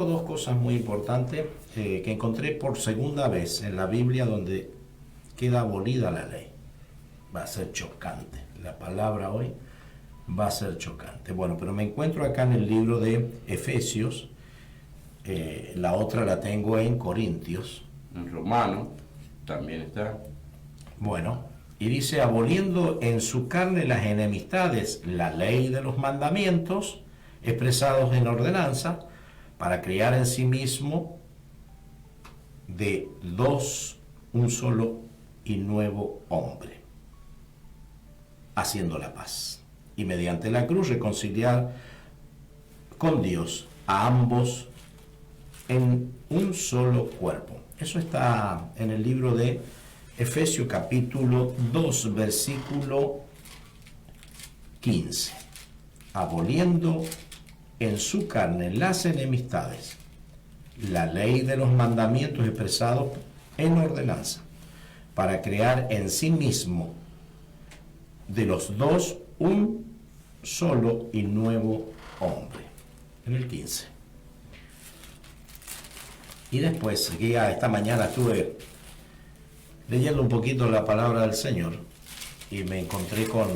Dos cosas muy importantes que encontré por segunda vez en la Biblia donde queda abolida la ley. Va a ser chocante. La palabra hoy va a ser chocante. Bueno, pero me encuentro acá en el libro de Efesios. La otra la tengo en Corintios. En Romano también está. Bueno, y dice, aboliendo en su carne las enemistades, la ley de los mandamientos expresados en ordenanza, para crear en sí mismo de dos un solo y nuevo hombre, haciendo la paz, y mediante la cruz reconciliar con Dios a ambos en un solo cuerpo. Eso está en el libro de Efesios capítulo 2, versículo 15. Aboliendo en su carne las enemistades, la ley de los mandamientos expresados en ordenanza, para crear en sí mismo de los dos un solo y nuevo hombre. En el 15. Y después, esta mañana estuve leyendo un poquito la palabra del Señor y me encontré con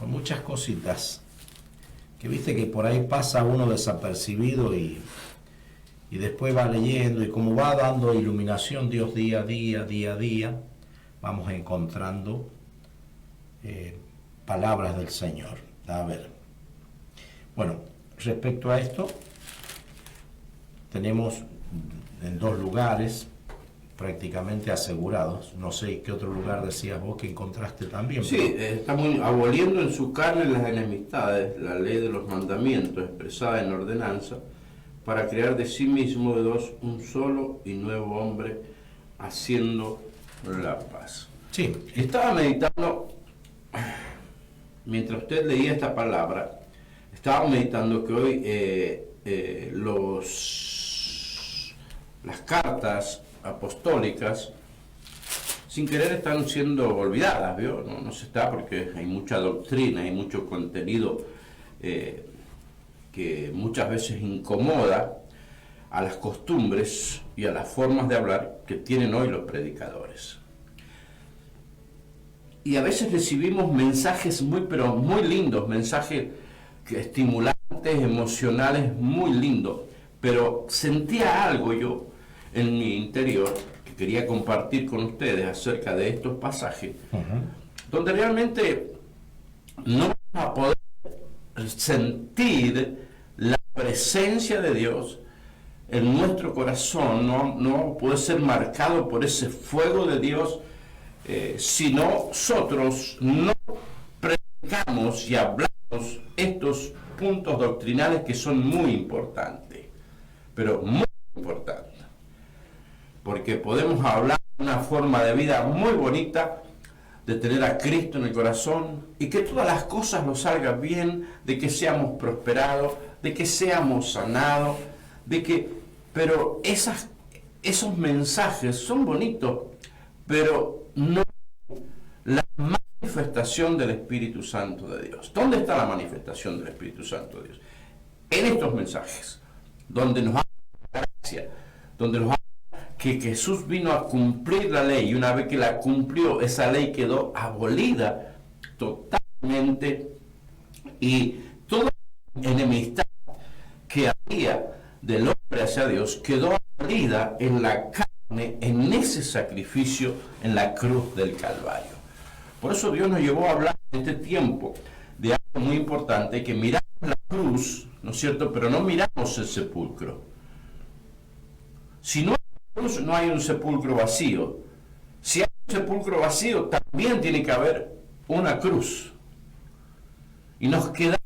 muchas cositas que viste que por ahí pasa uno desapercibido y después va leyendo, y como va dando iluminación Dios día a día, vamos encontrando palabras del Señor. A ver, bueno, respecto a esto, tenemos en dos lugares prácticamente asegurados. No sé qué otro lugar decías vos que encontraste también. Sí, estamos aboliendo en su carne las enemistades, la ley de los mandamientos expresada en ordenanza, para crear de sí mismo de dos un solo y nuevo hombre, haciendo la paz. Sí. Estaba meditando, mientras usted leía esta palabra, estaba meditando que hoy las cartas apostólicas sin querer están siendo olvidadas, ¿vio? No se está, porque hay mucha doctrina, hay mucho contenido que muchas veces incomoda a las costumbres y a las formas de hablar que tienen hoy los predicadores. Y a veces recibimos mensajes pero muy lindos, mensajes estimulantes, emocionales, muy lindos, pero sentía algo yo en mi interior que quería compartir con ustedes acerca de estos pasajes, donde realmente no vamos a poder sentir la presencia de Dios en nuestro corazón, no puede ser marcado por ese fuego de Dios si nosotros no predicamos y hablamos estos puntos doctrinales que son muy importantes, pero muy importantes. Porque podemos hablar de una forma de vida muy bonita, de tener a Cristo en el corazón y que todas las cosas nos salgan bien, de que seamos prosperados, de que seamos sanados, pero esos mensajes son bonitos, pero no la manifestación del Espíritu Santo de Dios. ¿Dónde está la manifestación del Espíritu Santo de Dios? En estos mensajes, donde nos habla de gracia, donde nos habla que Jesús vino a cumplir la ley, y una vez que la cumplió, esa ley quedó abolida totalmente, y toda enemistad que había del hombre hacia Dios quedó abolida en la carne, en ese sacrificio en la cruz del Calvario. Por eso Dios nos llevó a hablar en este tiempo de algo muy importante, que miramos la cruz, ¿no es cierto?, pero no miramos el sepulcro. Si no no hay un sepulcro vacío. Si hay un sepulcro vacío, también tiene que haber una cruz. Y nos quedamos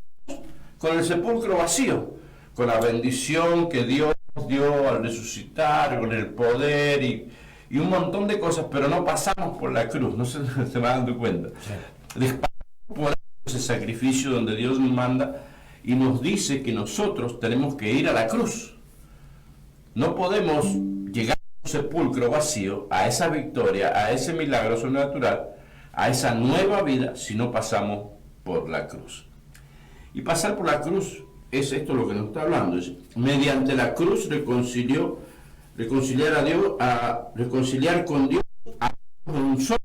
con el sepulcro vacío, con la bendición que Dios dio al resucitar, con el poder y un montón de cosas, pero no pasamos por la cruz, no se van dando cuenta. Sí. Por ese sacrificio donde Dios nos manda y nos dice que nosotros tenemos que ir a la cruz. No podemos llegar a un sepulcro vacío, a esa victoria, a ese milagro sobrenatural, a esa nueva vida, si no pasamos por la cruz. Y pasar por la cruz es esto lo que nos está hablando. Es, mediante la cruz reconciliar con Dios a un solo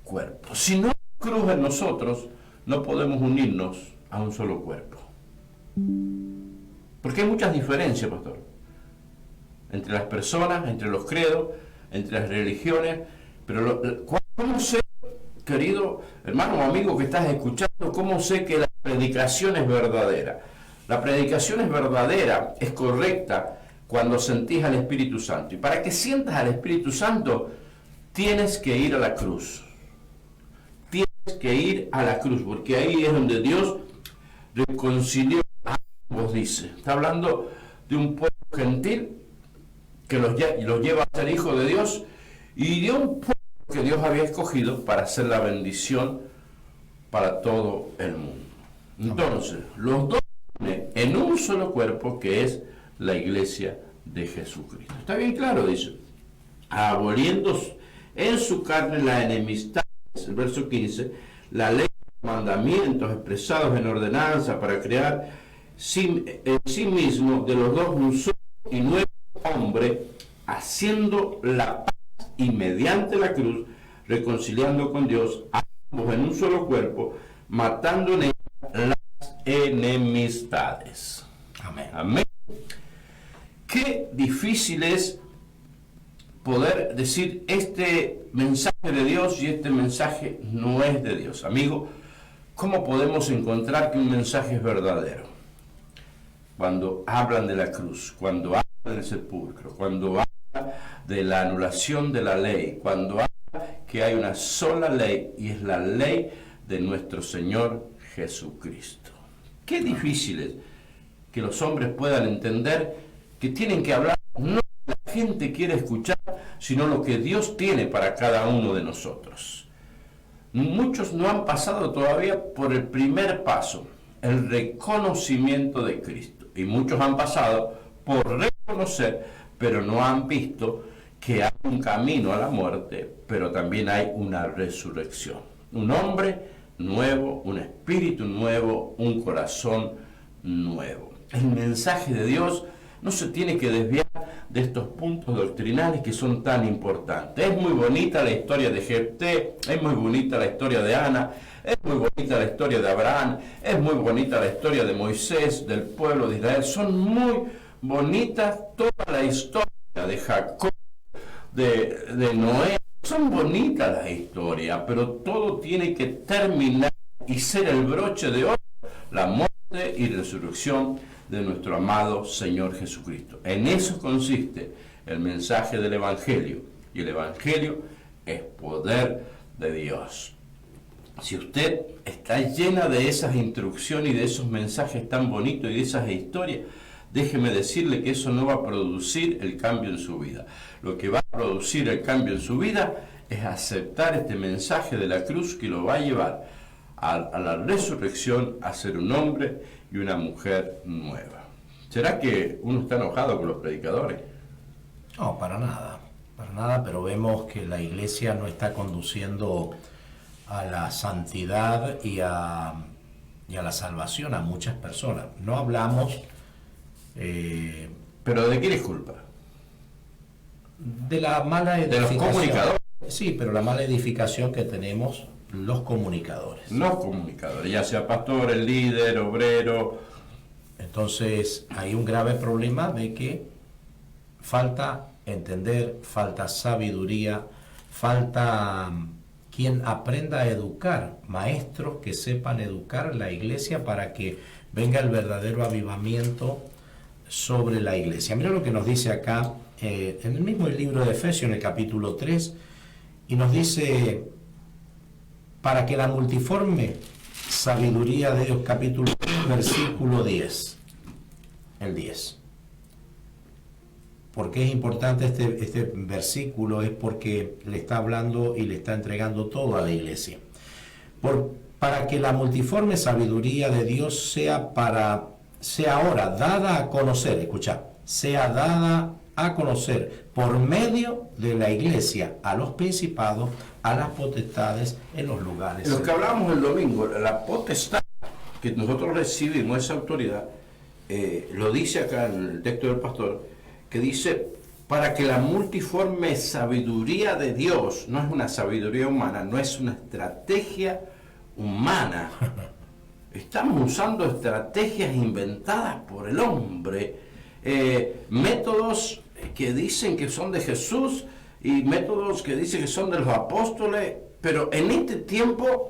cuerpo. Si no hay cruz en nosotros, no podemos unirnos a un solo cuerpo. Porque hay muchas diferencias, pastor, entre las personas, entre los credos, entre las religiones, pero ¿cómo sé, querido hermano o amigo que estás escuchando, cómo sé que la predicación es verdadera? La predicación es verdadera, es correcta, cuando sentís al Espíritu Santo. Y para que sientas al Espíritu Santo, tienes que ir a la cruz. Tienes que ir a la cruz, porque ahí es donde Dios reconcilió a ambos, dice. Está hablando de un pueblo gentil que los lleva a ser hijos de Dios, y de un pueblo que Dios había escogido para hacer la bendición para todo el mundo. Entonces, los dos en un solo cuerpo, que es la iglesia de Jesucristo. Está bien claro, dice, aboliendo en su carne la enemistad, el verso 15, la ley de mandamientos expresados en ordenanza para crear en sí mismo de los dos un solo y nuevo hombre, haciendo la paz y mediante la cruz reconciliando con Dios ambos en un solo cuerpo, matando en ella las enemistades. Amén. Amén. Qué difícil es poder decir este mensaje de Dios y este mensaje no es de Dios. Amigo, ¿cómo podemos encontrar que un mensaje es verdadero? Cuando hablan de la cruz, cuando hablan del sepulcro, cuando hablan de la anulación de la ley, cuando hablan que hay una sola ley y es la ley de nuestro Señor Jesucristo. Qué difícil es que los hombres puedan entender que tienen que hablar no lo que la gente quiere escuchar, sino lo que Dios tiene para cada uno de nosotros. Muchos no han pasado todavía por el primer paso, el reconocimiento de Cristo. Y muchos han pasado por reconocer, pero no han visto que hay un camino a la muerte, pero también hay una resurrección. Un hombre nuevo, un espíritu nuevo, un corazón nuevo. El mensaje de Dios no se tiene que desviar de estos puntos doctrinales que son tan importantes. Es muy bonita la historia de Jefté, es muy bonita la historia de Ana, es muy bonita la historia de Abraham, es muy bonita la historia de Moisés, del pueblo de Israel. Son muy bonitas toda la historia de Jacob, de Noé. Son bonitas las historias, pero todo tiene que terminar y ser el broche de oro, la muerte y resurrección de nuestro amado Señor Jesucristo. En eso consiste el mensaje del Evangelio, y el Evangelio es poder de Dios. Si usted está llena de esas instrucciones y de esos mensajes tan bonitos y de esas historias, déjeme decirle que eso no va a producir el cambio en su vida. Lo que va a producir el cambio en su vida es aceptar este mensaje de la cruz que lo va a llevar a la resurrección, a ser un hombre y una mujer nueva. ¿Será que uno está enojado con los predicadores? No, para nada, pero vemos que la iglesia no está conduciendo a la santidad y a la salvación a muchas personas. No hablamos... ¿Pero de quién es culpa? De la mala edificación. ¿De los comunicadores? Sí, pero la mala edificación que tenemos los comunicadores. Los comunicadores, ya sea pastor, el líder, obrero. Entonces hay un grave problema de que falta entender, falta sabiduría, falta quien aprenda a educar, maestros que sepan educar la iglesia para que venga el verdadero avivamiento sobre la iglesia. Mira lo que nos dice acá en el mismo libro de Efesios, en el capítulo 3, y nos dice, para que la multiforme sabiduría de Dios, capítulo 3, versículo 10, el 10. ¿Por qué es importante este versículo? Es porque le está hablando y le está entregando todo a la iglesia. Para que la multiforme sabiduría de Dios sea ahora dada a conocer, escucha, sea dada a conocer por medio de la iglesia a los principados, a las potestades en los lugares. Lo que hablamos el domingo, la potestad que nosotros recibimos esa autoridad, lo dice acá en el texto del pastor, que dice, para que la multiforme sabiduría de Dios, no es una sabiduría humana, no es una estrategia humana, estamos usando estrategias inventadas por el hombre, métodos que dicen que son de Jesús y métodos que dicen que son de los apóstoles, pero en este tiempo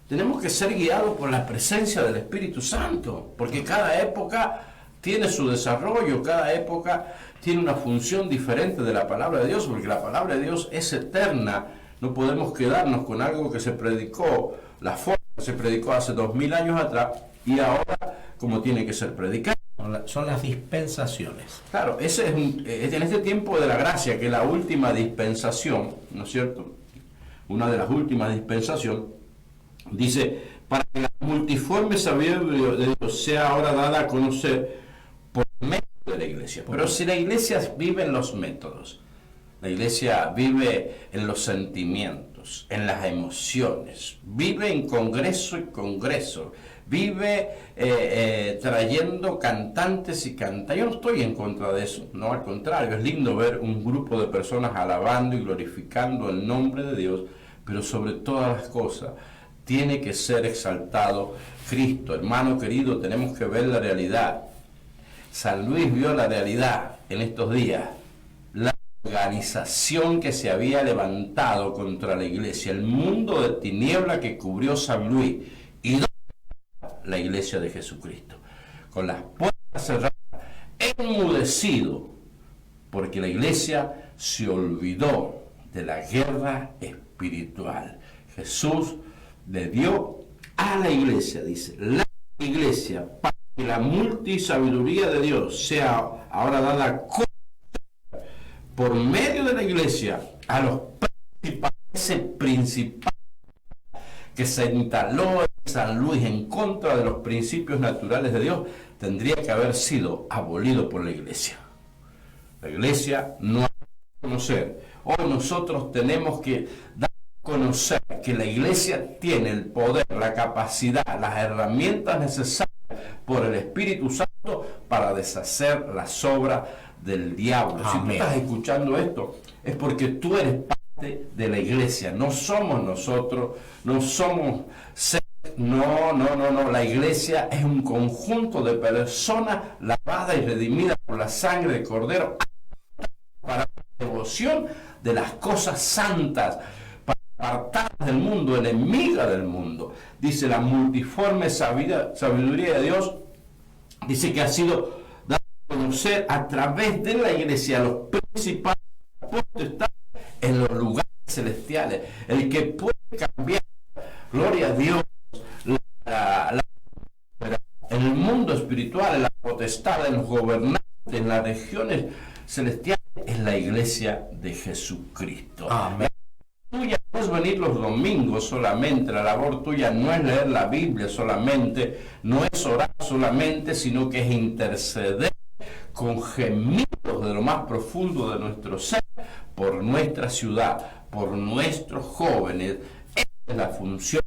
tenemos que ser guiados por la presencia del Espíritu Santo, porque cada época tiene su desarrollo, cada época tiene una función diferente de la palabra de Dios, porque la palabra de Dios es eterna. No podemos quedarnos con algo que se predicó, la forma que se predicó hace 2000 años atrás y ahora como tiene que ser predicado. Son las dispensaciones. Claro, ese es en este tiempo de la gracia, que es la última dispensación, ¿no es cierto? Una de las últimas dispensaciones, dice, para que la multiforme sabiduría de Dios sea ahora dada a conocer por medio de la iglesia. Pero si la iglesia vive en los métodos, la iglesia vive en los sentimientos, en las emociones, vive en congreso y congreso, vive trayendo cantantes y cantantes. Yo no estoy en contra de eso, no, al contrario, es lindo ver un grupo de personas alabando y glorificando el nombre de Dios, pero sobre todas las cosas tiene que ser exaltado Cristo. Hermano querido, tenemos que ver la realidad. San Luis vio la realidad en estos días, la organización que se había levantado contra la iglesia, el mundo de tiniebla que cubrió San Luis y la iglesia de Jesucristo, con las puertas cerradas, enmudecido, porque la iglesia se olvidó de la guerra espiritual. Jesús le dio a la iglesia, dice, la iglesia, para que la multisabiduría de Dios sea ahora dada por medio de la iglesia a los principales, ese principal que se instaló en San Luis en contra de los principios naturales de Dios, tendría que haber sido abolido por la iglesia. La iglesia no ha de conocer. Hoy nosotros tenemos que dar a conocer que la iglesia tiene el poder, la capacidad, las herramientas necesarias por el Espíritu Santo para deshacer las obras del diablo. Amén. Si tú estás escuchando esto, es porque tú eres parte de la iglesia, no somos nosotros, no somos no, la iglesia es un conjunto de personas lavadas y redimidas por la sangre de Cordero para la devoción de las cosas santas, para apartar del mundo, enemiga del mundo. Dice la multiforme sabiduría de Dios, dice que ha sido dada a conocer a través de la iglesia a los principales potestades en los lugares celestiales. El que puede cambiar, gloria a Dios, en el mundo espiritual, en la potestad, en los gobernantes, en las regiones celestiales, es la iglesia de Jesucristo. Amén. La labor tuya no es venir los domingos solamente, la labor tuya no es leer la Biblia solamente, no es orar solamente, sino que es interceder con gemidos de lo más profundo de nuestro ser por nuestra ciudad, por nuestros jóvenes. Esta es la función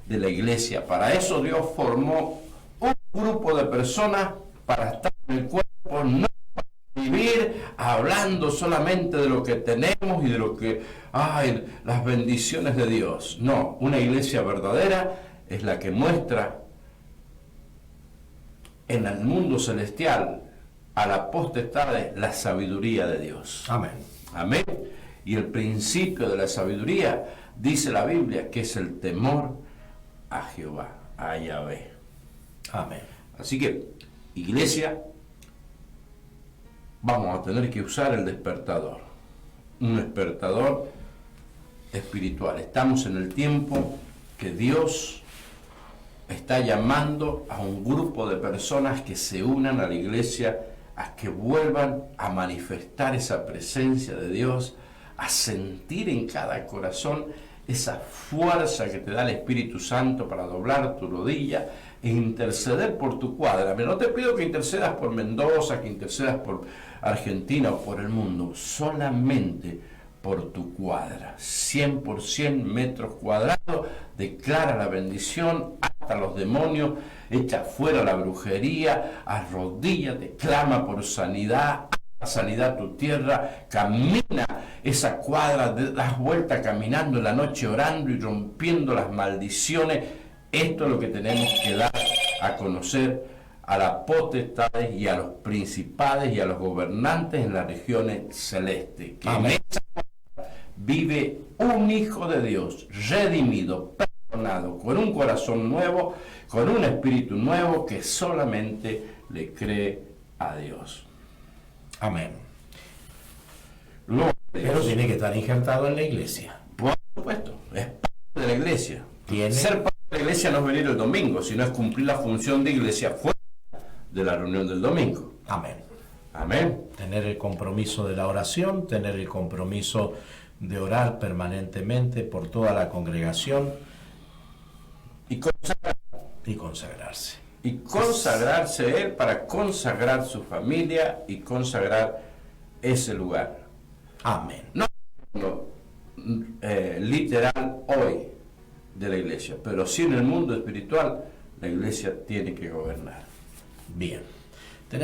de la iglesia. Para eso Dios formó un grupo de personas para estar en el cuerpo, no para vivir hablando solamente de lo que tenemos y de lo que las bendiciones de Dios. No, una iglesia verdadera es la que muestra en el mundo celestial a la potestad de la sabiduría de Dios. Amén. Amén. Y el principio de la sabiduría, dice la Biblia, que es el temor a Jehová, a Yahvé. Amén. Así que, iglesia, vamos a tener que usar el despertador, un despertador espiritual. Estamos en el tiempo que Dios está llamando a un grupo de personas que se unan a la iglesia, a que vuelvan a manifestar esa presencia de Dios, a sentir en cada corazón esa fuerza que te da el Espíritu Santo para doblar tu rodilla e interceder por tu cuadra. No te pido que intercedas por Mendoza, que intercedas por Argentina o por el mundo, solamente por tu cuadra. 100 por 100 metros cuadrados, declara la bendición, a los demonios, echa fuera la brujería, arrodíllate, clama por sanidad, haz sanidad a tu tierra, camina esa cuadra, das vuelta caminando en la noche orando y rompiendo las maldiciones. Esto es lo que tenemos que dar a conocer a las potestades y a los principados y a los gobernantes en las regiones celestes. Que en esa vive un hijo de Dios, redimido, perdonado, con un corazón nuevo, con un espíritu nuevo que solamente le cree a Dios. Amén. Gloria a Dios. Pero tiene que estar injertado en la iglesia. Por supuesto, es parte de la iglesia. Tiene- Ser parte de la iglesia no es venir el domingo, sino es cumplir la función de iglesia fuera de la reunión del domingo. Amén. Amén. Tener el compromiso de la oración, tener el compromiso de orar permanentemente por toda la congregación Y consagrar- y consagrarse. y consagrarse Él para consagrar su familia y consagrar ese lugar. Amén. No literal hoy de la iglesia, pero sí en el mundo espiritual la iglesia tiene que gobernar. Bien.